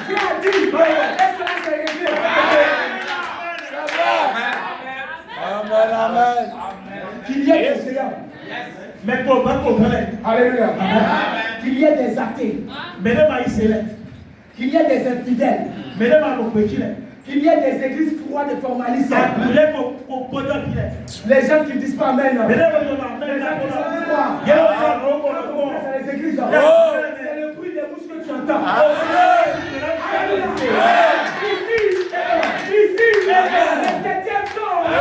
Dieu a dit, et cela s'est réglé. Amen, amen. Qu'il y ait des géants. Mais pour comprendre. Alléluia. Qu'il y ait des athées. Qu'il y ait des infidèles. Qu'il y ait des églises froides et formalistes. Les gens qui ne disent pas Amen. Les gens qui sont froids. C'est les églises. C'est le bruit des bouches que tu entends. Ici, le septième son. Le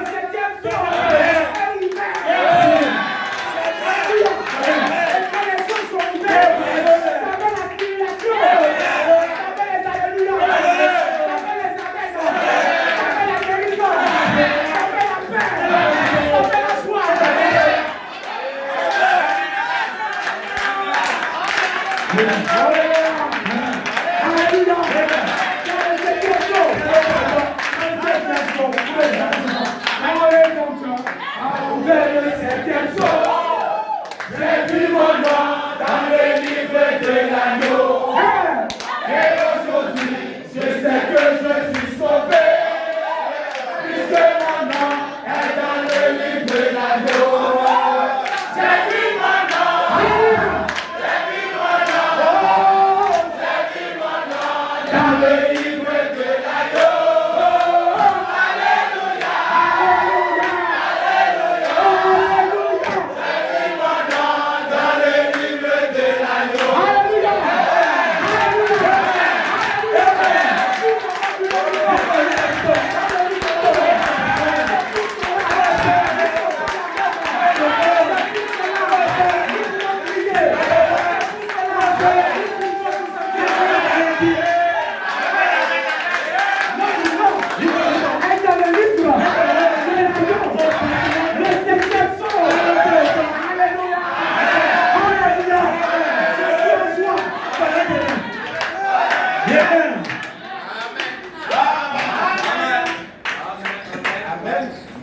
septième son. Est ouvert. Et quand les choses sont ouvertes, ça fait la stimulation. Ça fait les alléluia. Ça fait les amens. Ça fait la guérison. Ça fait la paix. Ça fait la joie. Alléluia. Le septième son, j'ai vu mon nom dans le livre de l'agneau. Et aujourd'hui, je sais que je suis sauvé, puisque mon nom est dans le livre de l'agneau. J'ai vu mon nom, j'ai vu mon nom, j'ai vu mon nom dans le livre de l'agneau.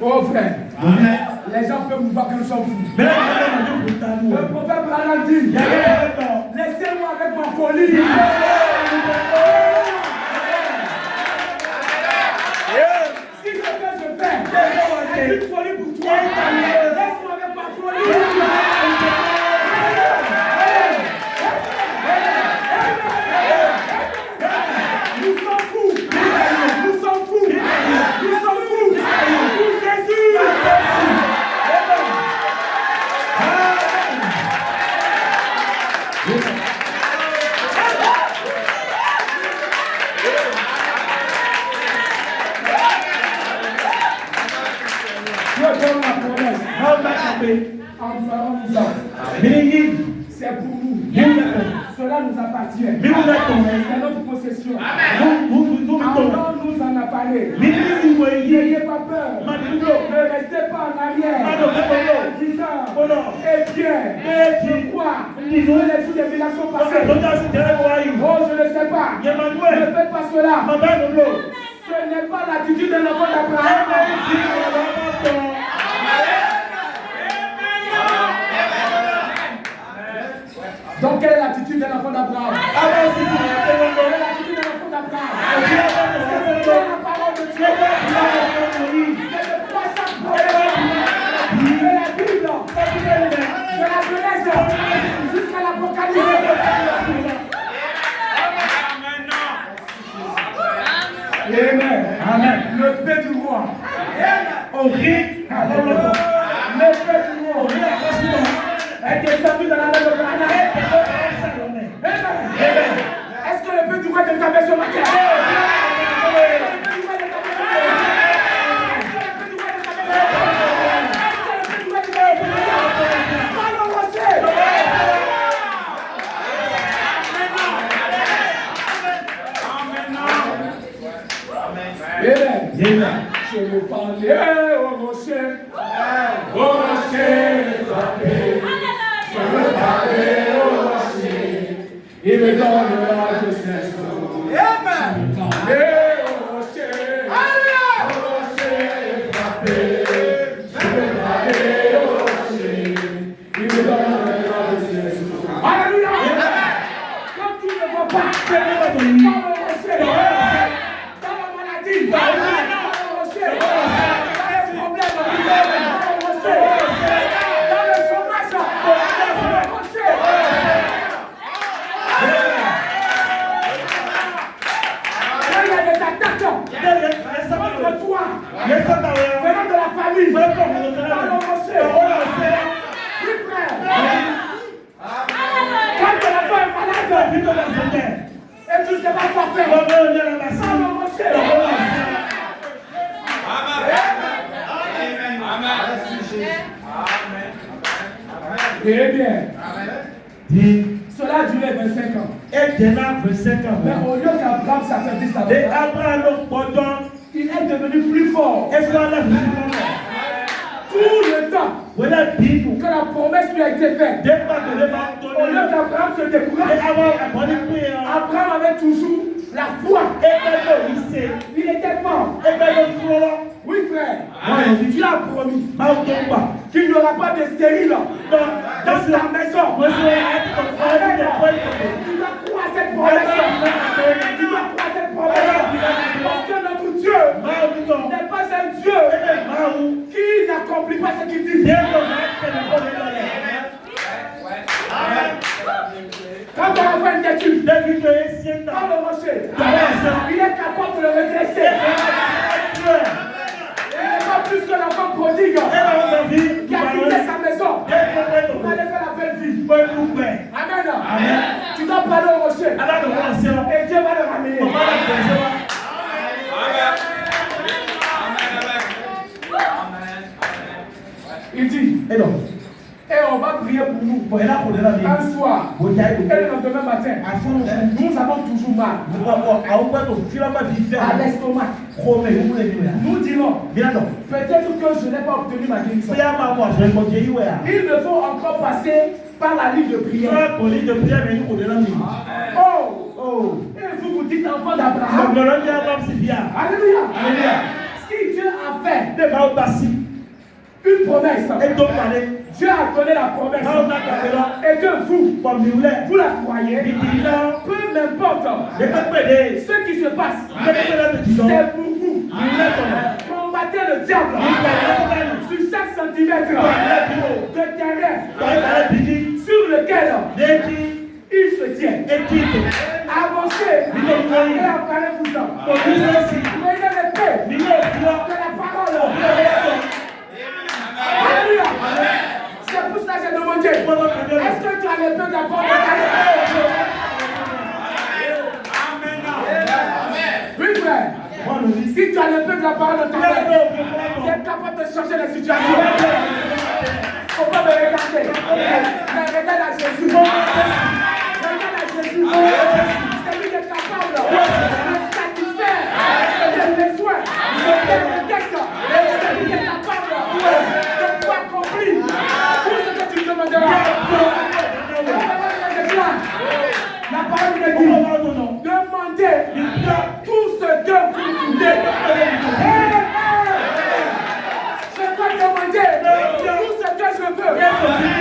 Oh frère, les gens peuvent nous voir que nous sommes fous. Le prophète Branham dit, laissez-moi avec ma folie. Si ce que je fais est une folie pour toi, laisse-moi avec ma folie. Nous sommes fous. Nous sommes fous. Nous sommes fous. Pour Jésus. Dieu donne la promesse. C'est pour nous. Cela nous appartient. C'est notre possession. Alors nous en a parlé. N'ayez pas peur. Ne restez pas en arrière. En disant, eh bien, je crois que les jours des villages sont passés. Oh, je ne sais pas. Ne faites pas cela. Ce n'est pas l'attitude de l'enfant d'Abraham. Donc, quelle est l'attitude de l'enfant d'Abraham? Quelle est l'attitude de l'enfant d'Abraham? C'est la parole de Dieu. C'est le croissant de la Bible. De la Genèse jusqu'à l'Apocalypse. Amen. Amen. Le paix du roi. On rit. Le paix du roi. Elle est descendue dans la main de Branham. Est-ce que le peu du roi de ta maison matin? Je veux parler au rocher frappé. Je veux parler au rocher, il me donne la justesse. Je veux parler au rocher frappé. Je veux parler au rocher, il me donne la justesse. Alléluia! Quand tu ne vois pas, Eh bien, cela a duré 25 ans. Mais au lieu qu'Abraham s'affaiblisse à il est devenu plus fort. Tout le temps que la promesse lui a été faite, au lieu qu'Abraham se décourage, Abraham avait toujours la foi. Il était fort. Oui, frère. Dieu a promis qu'il n'y aura pas de stérile dans ta maison. Tu dois croire cette promesse. Tu dois croire cette promesse. Parce que notre Dieu n'est pas un Dieu qui n'accomplit pas ce qu'il dit. Quand on a fait une étude, dans le rocher, il est capable de le redresser. Il n'est pas plus que l'enfant prodigue qui a quitté sa maison pour aller faire la belle vie. Amen. Tu dois parler au rocher et Dieu va le ramener. Il dit, et on va prier pour nous un soir et le lendemain matin. Nous avons toujours mal à l'estomac. Nous dirons, peut-être que je n'ai pas obtenu ma guérison. Il me faut encore passer par la ligne de prière. Et vous dites enfant d'Abraham. Alléluia. Si Dieu a fait une promesse, Dieu a donné la promesse, et que vous la croyez, peu m'importe ce qui se passe, c'est pour vous. Combattez le diable sur chaque centimètre de terrain sur lequel il se tient. Avancez et emparez-vous-en. Prenez l'épée de la parole. Alléluia. C'est pour cela que j'ai demandé. Est-ce que tu as l'épée de la parole? Oui, frère. Si tu as l'épée de la parole de ta mère, tu es capable de changer la situation. Il ne faut pas me regarder. Mais regarde à Jésus. Regarde à Jésus. C'est lui qui est capable de satisfaire les besoins de quelqu'un. C'est lui qui est capable de pouvoir accomplir tout ce que tu demanderas. La parole me dit, demandez tout ce que vous voulez. Je peux demander tout ce que je veux.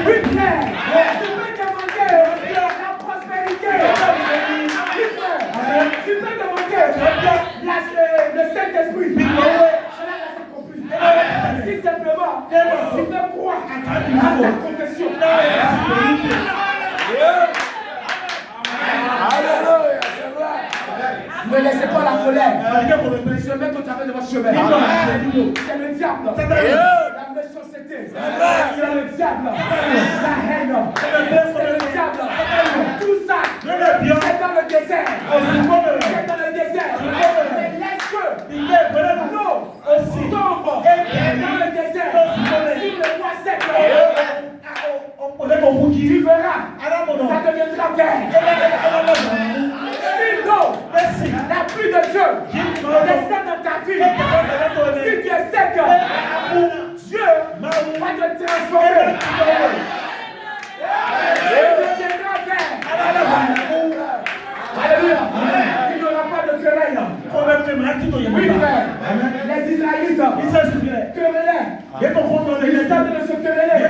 Oui, frère. Tu peux demander la prospérité. Oui, frère. Tu peux demander le Saint-Esprit. Cela n'a pas compris. Si simplement, tu peux croire à ta confession. Alléluia, c'est vrai. Ne laissez pas la colère. Je mets au travers de votre chemin. C'est le diable. La méchanceté. C'est le diable. La haine. C'est le diable. Tout ça, c'est dans le désert. C'est dans le désert. Mais laisse que l'eau tombe dans le désert. Si le bois sec, tu verras, ça deviendra vert. Si l'eau, la pluie de Dieu, descend dans ta vie, si tu es sec, Dieu va te transformer. Tu deviendras vert. Alléluia. Il n'y aura pas de querelle. Oui, frère. Les Israélites querellaient. Ils étaient en train de se quereller.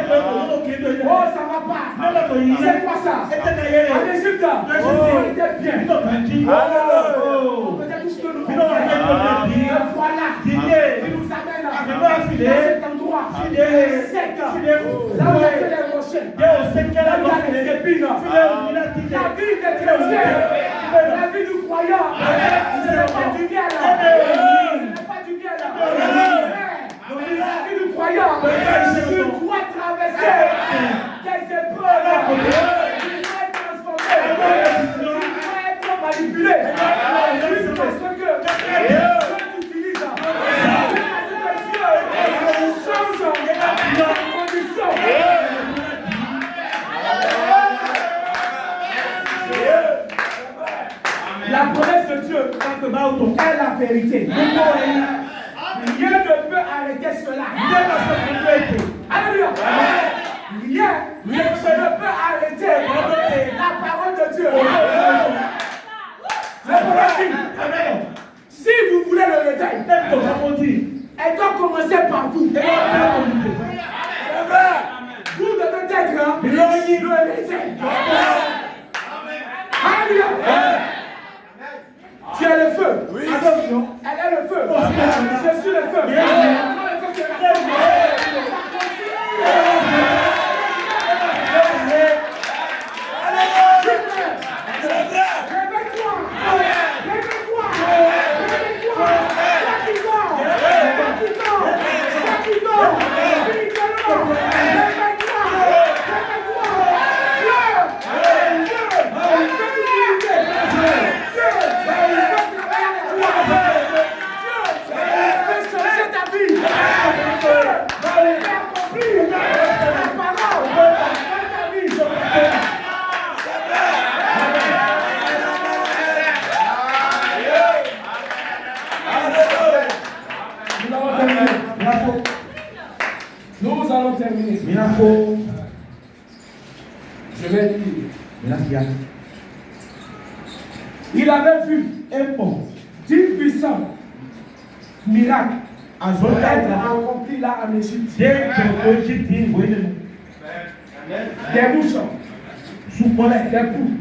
Oh, ça va pas. C'est quoi ça? En Égypte, on était bien. On faisait tout ce que nous faisions. Voilà. Qui nous amène dans cet endroit sec. Là où il y a que les rochers. Là où il y a les épines. La vie des chrétiens. La vie du croyant. Ce n'est pas du miel. Ce n'est pas du miel. La vie du croyant. Tu dois traverser des épreuves. Tu dois être transformé. Tu dois être manipulé. Parce que Dieu t'utilise. Parce que Dieu change les conditions. La promesse de Dieu est la vérité. Rien ne peut arrêter cela. Alléluia. Rien ne peut arrêter la parole de Dieu. C'est pour la. Si vous voulez le réveil, elle doit commencer par vous. Vous devez être le réveil. Alléluia. Tu es le feu. Oui. Attention. Elle est le feu. Je suis le feu. Le feu c'est la feu. Réveille-toi. Réveille-toi. Réveille-toi. Nous allons terminer. Je vais lire. Il avait vu un 10 puissants miracles être accomplis là en Égypte. Des mouches, des poules,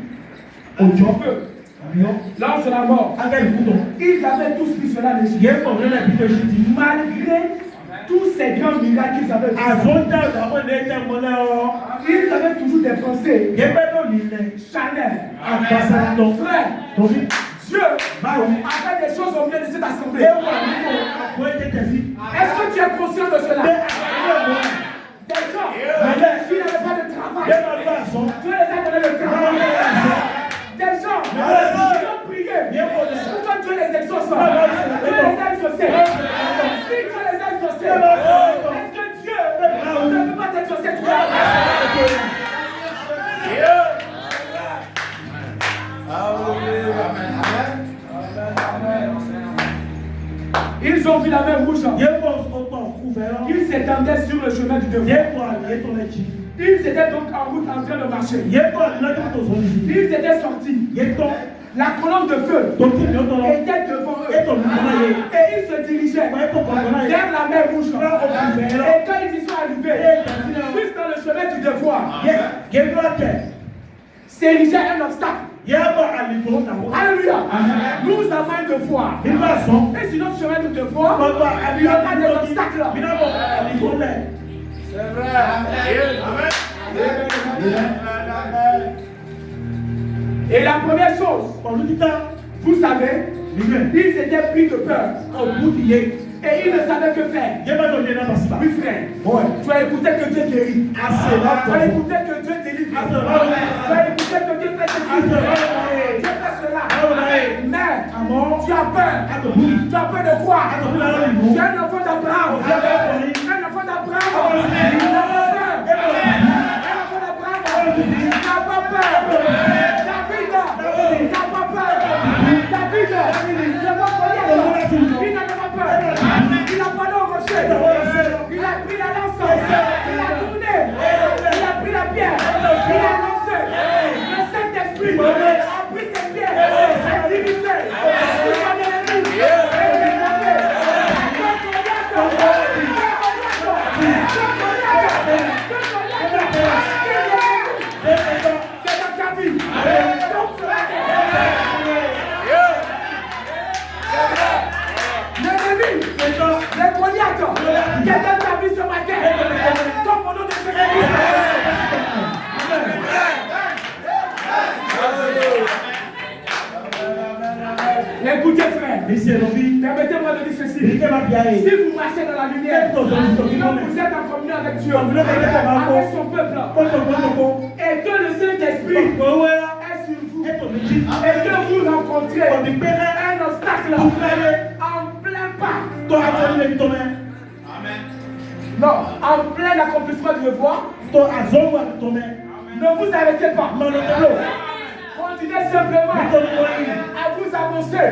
l'ange de la mort. Ils avaient tous pris cela en Égypte. Malgré tous ces grands miracles qu'ils avaient fait, ils avaient toujours des pensées charnelles. Frère, Dieu a fait des choses au milieu de cette assemblée. Est-ce que tu es conscient de cela? Des gens qui n'avaient pas de travail, Dieu les a donné le travail. Des gens qui ont prié pour que Dieu les exauce. Dieu les a exaucés. Si Dieu les a exaucés, est-ce que Dieu ne peut pas t'exaucer toi? Ils ont vu la mer rouge. Ils s'étendaient sur le chemin du devoir. Ils étaient donc en route en train de marcher. Ils étaient sortis. La colonne de feu était devant eux. Et ils se dirigeaient vers la mer rouge. Et quand ils y sont arrivés, juste dans le chemin du devoir, s'érigeait un obstacle. Alléluia. Nous avons un devoir. Et sur notre chemin de devoir, il y aura des obstacles. C'est vrai. Et la première chose, vous savez, ils étaient pris de peur. Et ils ne savaient que faire. Oui, frère. Tu as écouté que Dieu guérit. Tu as écouté que Dieu délivre. Tu as écouté que Dieu fait ceci. Dieu fait cela. Mais tu as peur. Tu as peur de quoi? Tu es un enfant d'Abraham. Un enfant d'Abraham. Tu n'as pas peur. Un enfant d'Abraham. Tu n'as pas peur. David n'a pas peur. David n'a pas peur. Il n'a pas peur. Il a parlé au rocher. Il a pris la lance. Il a tourné. Il a pris la pierre. Il a lancé. Le Saint-Esprit a pris cette pierre. A divisé. Il a Écoutez, frère. Permettez-moi de dire ceci. Si vous marchez dans la lumière, quand vous êtes en communion avec Dieu, avec son peuple, et que le Saint-Esprit est sur vous, et que vous rencontrez un obstacle en plein pas, non, en plein accomplissement du devoir, ne vous arrêtez pas. Continuez simplement à vous avancer.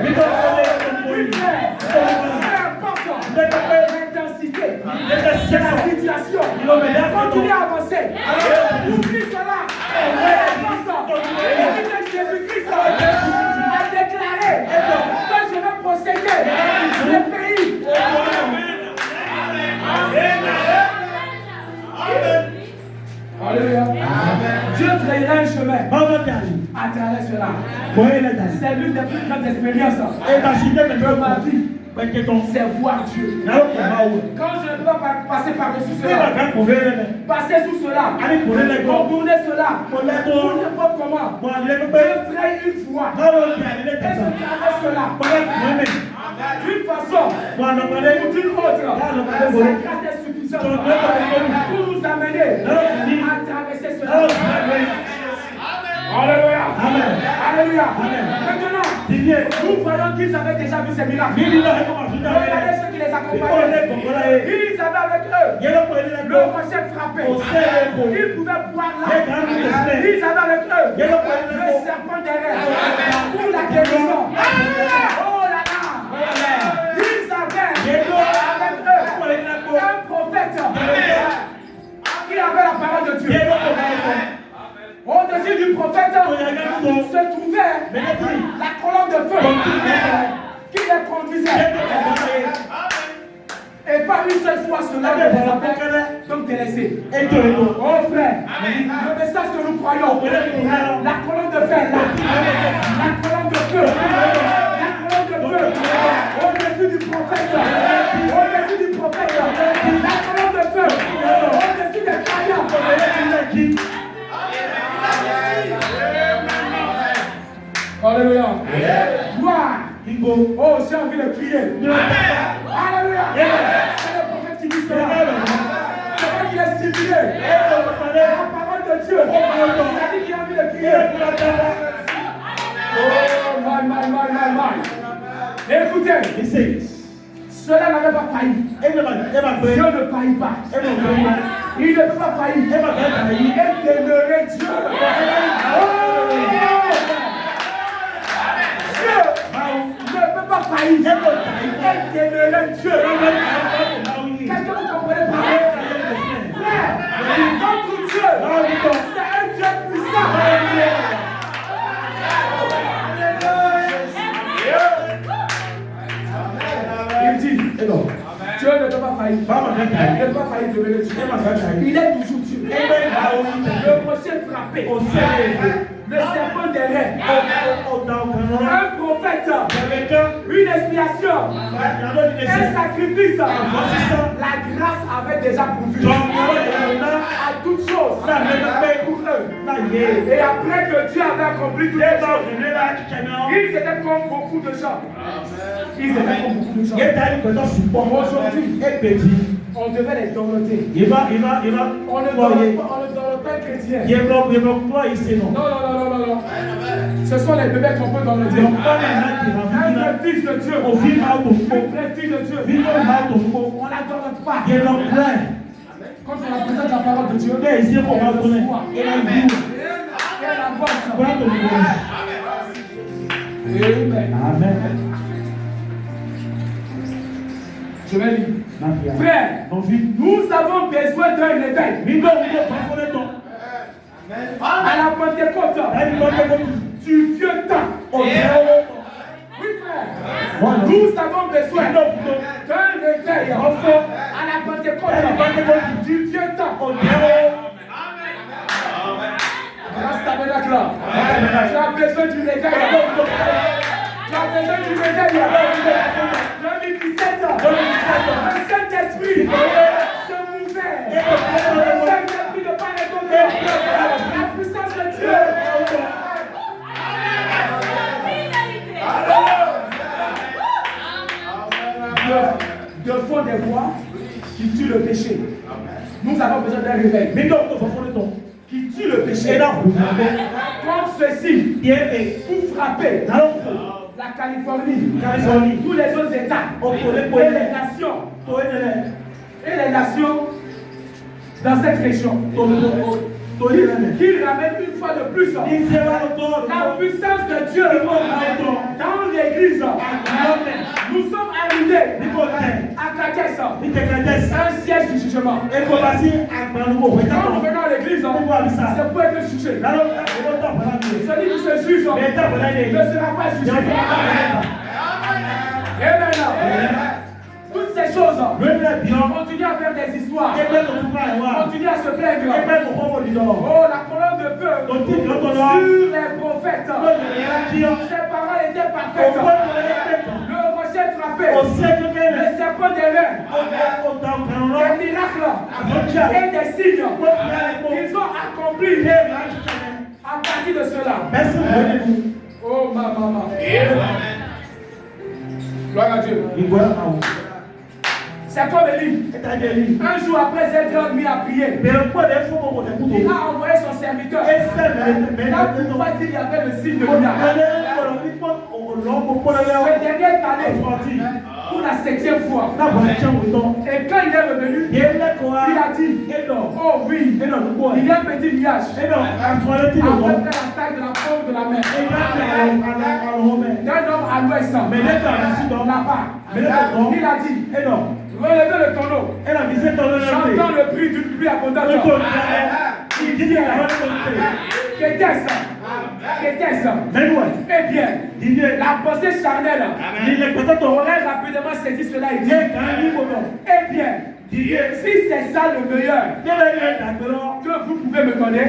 Oui, frère. Peu importe l'intensité de la situation. Continuez à avancer. Oublie cela. Jésus-Christ a déclaré que je vais posséder le pays. Alléluia. Dieu frayera un chemin à travers cela. C'est l'une des plus grandes expériences de ma vie. C'est voir Dieu. Quand je ne peux pas passer par-dessus cela, passer sous cela, contourner cela, pour n'importe comment, Dieu fraye une fois et je traverse cela. D'une façon ou d'une autre, sa grâce est suffisante pour nous amener à traverser cela. Alléluia. Alléluia. Maintenant, nous voyons qu'ils avaient déjà vu ces miracles. Regardez ceux qui les accompagnaient. Ils avaient avec eux le rocher frappé. Ils pouvaient boire là. Ils avaient avec eux le serpent derrière pour la guérison. Oh là là. Ils avaient avec eux un prophète qui avait la parole de Dieu. Au-dessus du prophète se trouvait la colonne de feu qui les conduisait. Et pas une seule fois cela ne les avait donc délaissés. Oh frère, le message que nous croyons, la colonne de fer là, la colonne de feu, la colonne de feu, au-dessus du prophète, au-dessus du prophète, la colonne de feu, au-dessus des croyants. Alléluia. Gloire. Oh, j'ai envie de crier. Alléluia. C'est le prophète qui dit cela. C'est moi qui l'ai stimulé. La parole de Dieu. Il a dit qu'il a envie de crier. Oh, my. Écoutez. Cela n'avait pas failli. Dieu ne faillit pas. Il ne peut pas faillir. Et demeurer Dieu. Dieu ne peut pas faillir. Et demeurer Dieu. Qu'est-ce que vous comprenez par là? Frère, notre Dieu, c'est un Dieu puissant. Il dit, Dieu ne peut pas faillir. Il ne peut pas faillir demeurer Dieu. Il est toujours Dieu. Le rocher frappé. Le serpent derrière. Un prophète. Une expiation. Un sacrifice. La grâce avait déjà pourvu à toutes choses pour eux. Et après que Dieu avait accompli toutes les choses, ils étaient comme beaucoup de gens. Ils étaient comme beaucoup de gens. Aujourd'hui, on devait les dorloter. On ne dorlote pas chrétien. Non. Ce sont les bébés qu'on peut dorloter. Un vrai fils de Dieu. Un vrai fils de Dieu. On ne la dorlote pas. Quand on représente la parole de Dieu, on reçoit. Et elle avance. Amen. Je vais lire. Frère, nous avons besoin d'un réveil. À la Pentecôte du vieux temps. Oui, frère. Nous avons besoin d'un réveil à la Pentecôte du vieux temps. Grâce tabernacle là. Tu as besoin du réveil. Tu as besoin du réveil. 2017, le Saint-Esprit se mouvait. Le Saint-Esprit de Pentecôte. La puissance de Dieu. de font des voix qui tuent le péché. Nous avons besoin d'un réveil. Mais donc, qui tue le péché. Comme ceci, pour frapper la Californie, tous les autres États, et les nations dans cette région. Qu'il ramène une fois de plus la puissance de Dieu dans l'église. Nous sommes arrivés à Kakès, un siège du jugement. Quand nous venons à l'église, c'est pour être jugé. Celui qui se juge ne sera pas jugé. Amen. Toutes ces choses, continuent à faire des histoires, continuent à se plaindre. Oh, la colonne de feu sur les prophètes. Ses paroles étaient parfaites. Le rocher frappé, le serpent des reins, des miracles et des signes qu'ils ont accomplis à partir de cela. Oh, ma maman. Gloire à Dieu. C'est comme Élie. Un jour après s'être mis à prier, il a envoyé son serviteur. Là, pour voir s'il y avait le signe de miracle. Ce dernier est allé pour la 7e fois. Et quand il est revenu, il a dit, oh oui, il y a un petit nuage à peu près la taille de la paume de la main. D'un homme à l'ouest, là-bas. Il a dit, relevez le tonneau. J'entends le bruit d'une pluie abondante. Qu'était-ce? Eh bien, la pensée charnelle aurait rapidement saisi cela et dit, eh bien, si c'est ça le meilleur que vous pouvez me donner,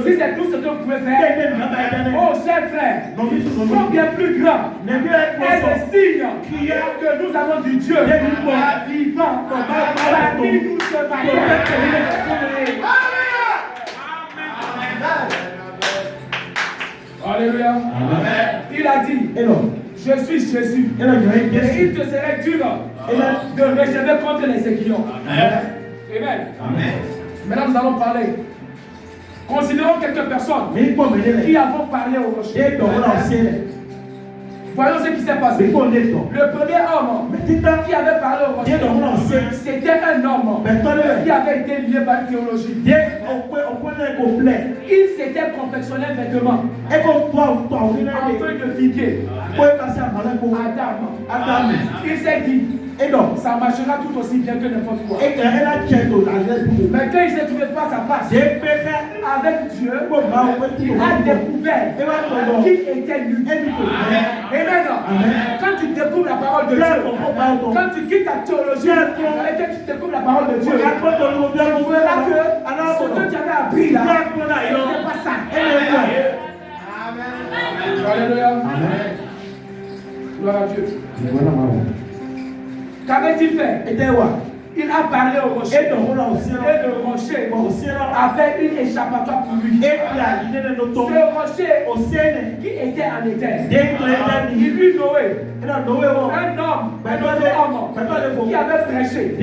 si c'est tout ce que vous pouvez faire, oh cher frère, combien plus grand est le signe que nous avons du Dieu vivant parmi nous ce matin. Alléluia. Il a dit, je suis Jésus. Et il te serait dur de réserver contre les aiguillons. Amen. Maintenant nous allons parler. Considérons quelques personnes qui avons parlé au rocher. Voyons ce qui s'est passé. Le premier homme qui avait parlé au rocher, c'était un homme qui avait été lié par une théologie. Il s'était confectionné un vêtement en feuille de figuier. Adam. Il s'est dit, ça marchera tout aussi bien que n'importe quoi. Mais quand il s'est trouvé face à face avec Dieu, il a découvert qu'il était nu. Amen. Quand tu découvres la parole de Dieu, quand tu quittes ta théologie et que tu découvres la parole de Dieu, tu verras que ce que tu avais appris là, ce n'est pas ça. Alléluia. Gloire à Dieu. Qu'avait-il fait? Il a parlé au rocher. Et le rocher avait une échappatoire pour lui. Ce rocher qui était en éther. Il lui Noé. Un homme qui avait prêché. Et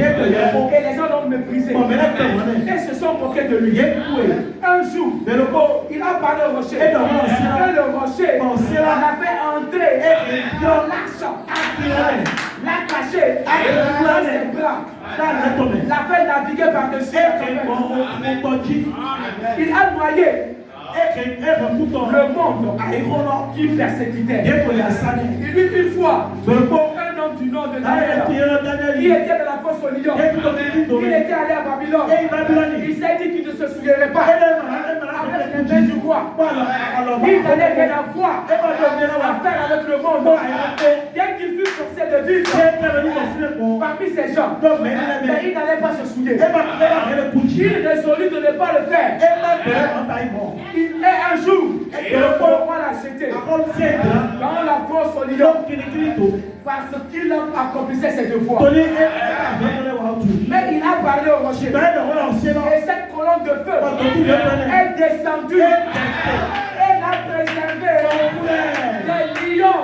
les gens l'ont méprisé. Et se sont moqués de lui. Un jour, il a parlé au rocher. Et le rocher l'a fait entrer dans l'arche. L'a caché dans ses bras. L'a fait naviguer par-dessus. Il a noyé le monde qui persécutait. Il eut une fois un homme du nom de Daniel qui était dans la fosse au lion. Il était allé à Babylone. Il s'est dit qu'il ne se souviendrait pas avec les mains du roi. Il n'allait rien avoir à faire avec le monde. Bien qu'il fût forcé de vivre parmi ces gens, mais il n'allait pas se souvenir. Il résolut de ne pas le faire. Et un jour, le roi l'a jeté dans la fosse au lion parce qu'il accomplissait ses devoirs. Mais il a parlé au rocher. Et cette colonne de feu est descendue. Elle a préservé des lions.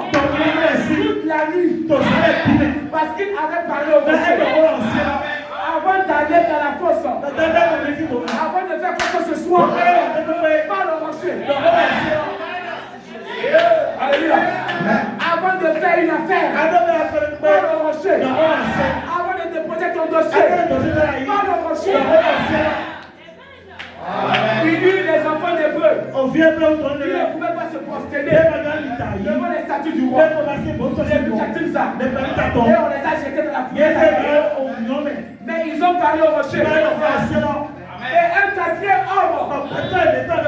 la nuit. Parce qu'il avait parlé au rocher. Avant d'aller dans la fosse, avant de faire quoi que ce soit, parle au rocher. Alléluia. Avant de faire une affaire, parle au rocher. Avant de déposer ton dossier, parle au rocher. Il eut les enfants d'Hébreu. Ils ne pouvaient pas se prosterner devant les statues du roi. Les Bukhatimsa. Et on les a jetés dans la foule. Mais ils ont parlé au rocher. Et un quatrième homme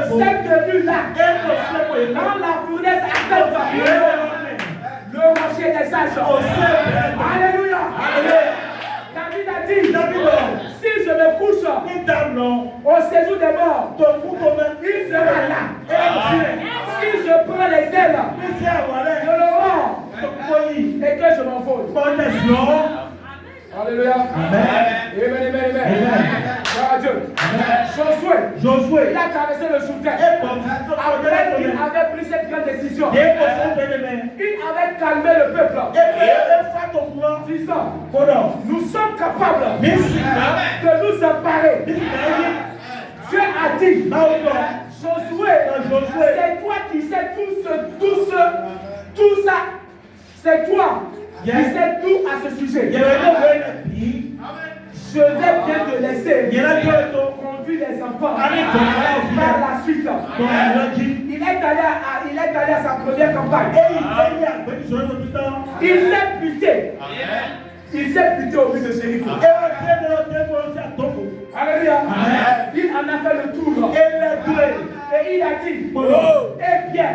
s'est tenu là. Dans la fournaise ardente. Le rocher des sages. Alléluia. David a dit, si je me couche au séjour des morts, il sera là. Si je prends les ailes de l'aurore et que je m'envole. Alléluia. Amen. Gloire à Dieu. Josué, il a traversé le Jourdain. Après, il avait pris cette grande décision. Il avait calmé le peuple. Disant, nous sommes capables de nous emparer. Dieu a dit, Josué, c'est toi qui sais tout ça. C'est toi qui sais tout à ce sujet. Je vais bien te laisser conduire les enfants par la suite. Il est allé à sa première campagne. Il s'est buté. Il s'est buté au but de Jéricho. Alléluia. Il en a fait le tour. Et il a dit, eh bien,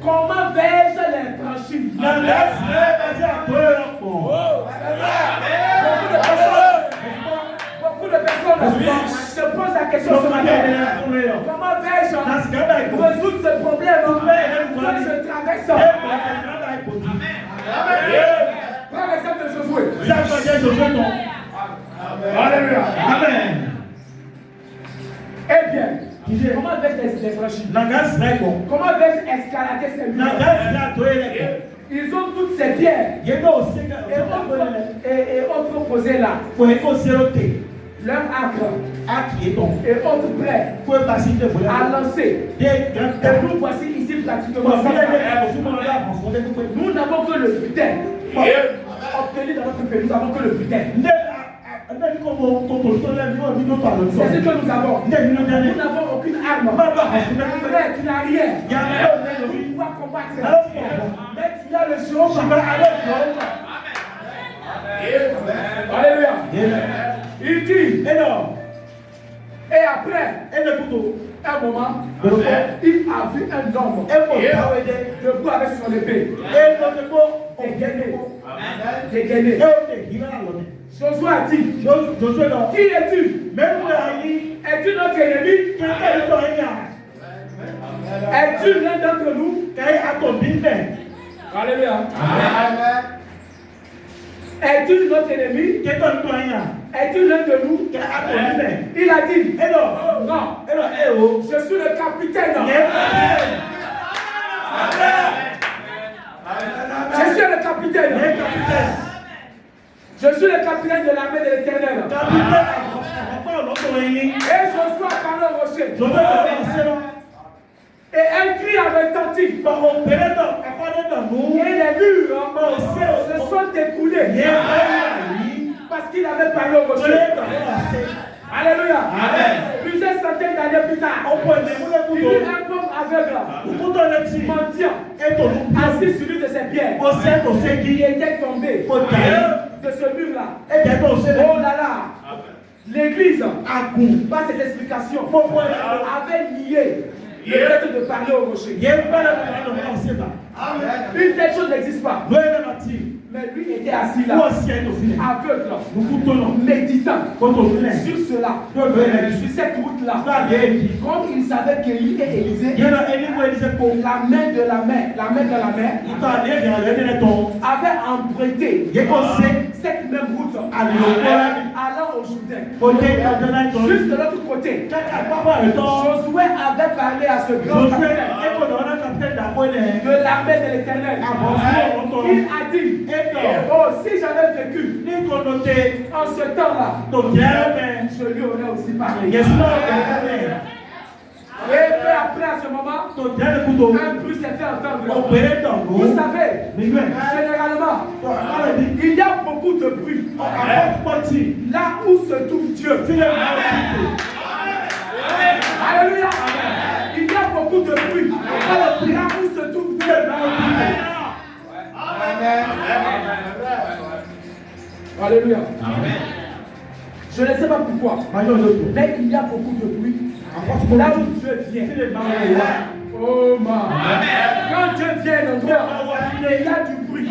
comment vais-je les franchir? Beaucoup de personnes se posent la question ce matin. Comment vais-je résoudre ce problème que je traverse? Prends l'exemple de Josué. Alléluia. Amen. Eh bien, comment vais-je les franchir? Comment vais-je escalader ces murs? Ils ont toutes ces pierres et autres posées là. Leur arc et autres prêts à lancer. Et nous voici ici pratiquement. Nous n'avons que le butin. Obtenu dans notre pays, nous n'avons que le butin. C'est ce que nous avons. Nous n'avons aucune arme. Frère, tu n'as rien. Pour pouvoir combattre. Mais tu as le jour. Alléluia. Il dit. Et après, un moment, il a vu un homme debout avec son épée. Dégainé. Josué a dit, qui es-tu? Es-tu notre ennemi? Es-tu l'un d'entre nous? Alléluia. Es-tu notre ennemi? Es-tu l'un de nous? Il a dit, non, je suis le capitaine. Je suis le capitaine. Je suis le capitaine de l'armée de l'Éternel. Et Josué a parlé au rocher. Et un cri a retenti. Et les murs se sont écoulés. Parce qu'il avait parlé au rocher. Alléluia. Plusieurs centaines d'années plus tard, il y a un pauvre aveugle, mendiant, assis sur l'une de ses pierres, qui était tombé de ce mur-là. Oh là là. L'église, par cette explication, avait nié le fait de parler au rocher. Une telle chose n'existe pas. Mais lui était assis là, aveugle, méditant sur cela, sur cette route-là. Comme il savait qu'Élie et Élisée, la main de la main, avait emprunté cette même route allant au Jourdain. Juste de l'autre côté, Josué avait parlé à ce grand capitaine de l'armée de l'Éternel. Il a dit, oh, si j'avais vécu en ce temps-là, je lui aurais aussi parlé. Et peu après, à ce moment, un bruit s'est fait entendre. Vous savez, généralement, il y a beaucoup de bruit là où se trouve Dieu. Alléluia. Il y a beaucoup de bruit là où se trouve Dieu. Alléluia. Je ne sais pas pourquoi, mais il y a beaucoup de bruit là où Dieu vient. Oh man. Quand Dieu vient dans toi, il y a du bruit.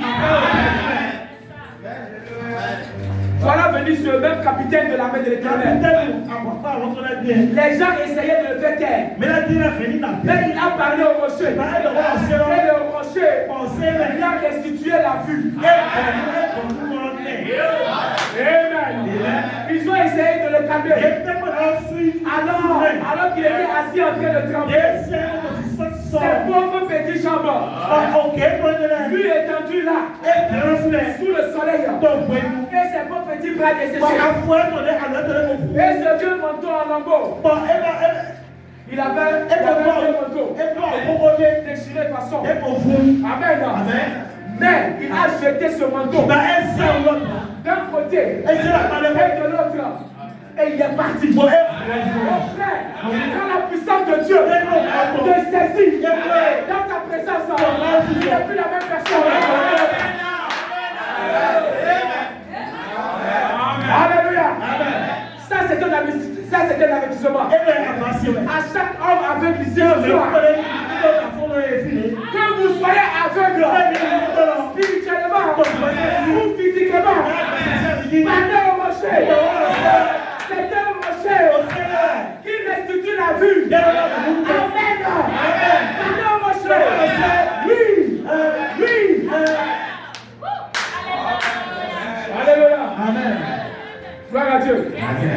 Voilà venu sur le même capitaine de l'armée de l'Éternel. Les gens essayaient de le faire taire. Mais il a parlé au rocher. Et le rocher, il a restitué la vue. Amen. Ils ont essayé de le calmer. Alors qu'il était assis en train de trembler. Ces pauvres petits jambes, lui étendu là, sous le soleil, et ses pauvres petits bras desséchés, et ce vieux manteau en lambeaux. Il avait un manteau déchiré de façon. Amen. Mais il a jeté ce manteau d'un côté et de l'autre. Et il est parti. Mon frère, quand la puissance de Dieu te saisit dans sa présence, tu n'es plus la même personne. Alléluia. Ça, c'est un avertissement. À chaque homme aveugle ici ce soir, que vous soyez aveugle spirituellement ou physiquement, partez au marché. C'est un rocher qui restitue la vue.